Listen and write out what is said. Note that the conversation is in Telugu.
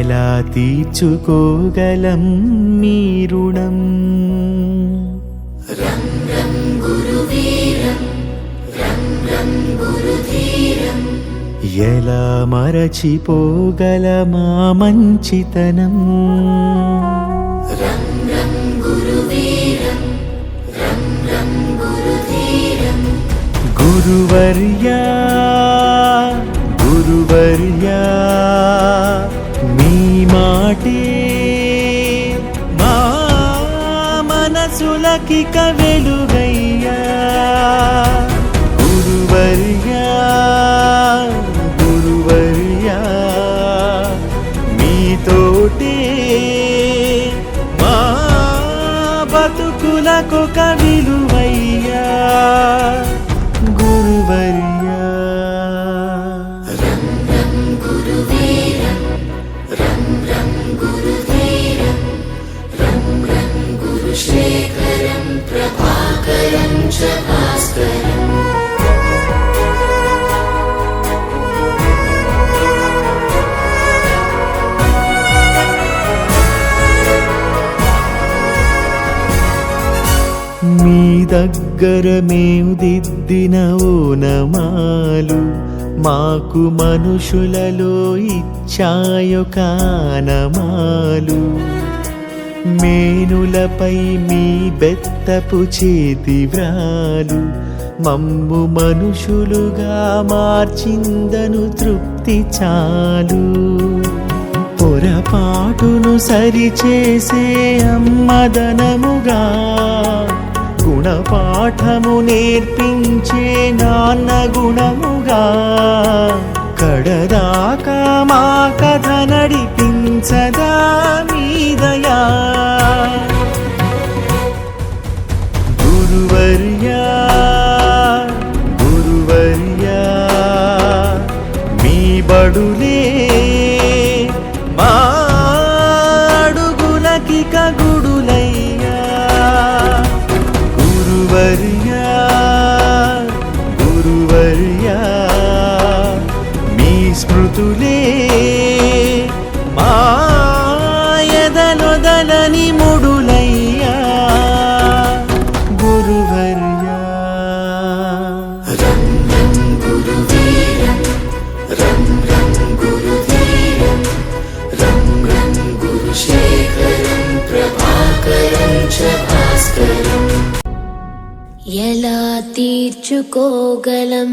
ఎలా తీర్చుకోగలం మీ రుణం? రం రం గురువీరం రం రం గురుధీరం. ఎలా మరచిపోగలమా మంచితనం? రం రం గురువీరం రం రం గురుధీరం. గురువర్యా గురువర్యా మీ మాటే మా మనసులకిక వెలుగయ్యా. గురువర్యా గురువర్యా మీతోటే మా బతుకులకొక విలువయ్యా. గురువర్యా రం రం గురువీరం రం రం గురుధీరం. రం రం గురుశేఖరం ప్రభాకరం చ భాస్కరం. మీ దగ్గర మేము దిద్దిన ఓనమాలు మాకు మనుషులలో ఇచ్చాయొక ఆనమాలు. మేనులపై మీ బెత్తపు చేతి వ్రాలు మమ్ము మనుషులుగా మార్చిందను తృప్తి చాలు. పొరపాటును సరిచేసే అమ్మదనముగా గుణపాఠము నేర్పించే నాన్న గుణముగా కడదాకా మా కథ నడిపించదా మీ దయా. గురువర్యా గురువర్యా మీ బడులే మా అడుగులకిక గుడులయ్యా. గురువర్యా గురువర్యా మీ స్మృతులే మా ఎదలొదలని ముడులయ్యా. గురువర్యా రం రం గురువీరం రం రం గురుధీరం. రం రం గురుశేఖరం ప్రభాకరం చ భాస్కరం. ఎలా తీర్చుకోగలం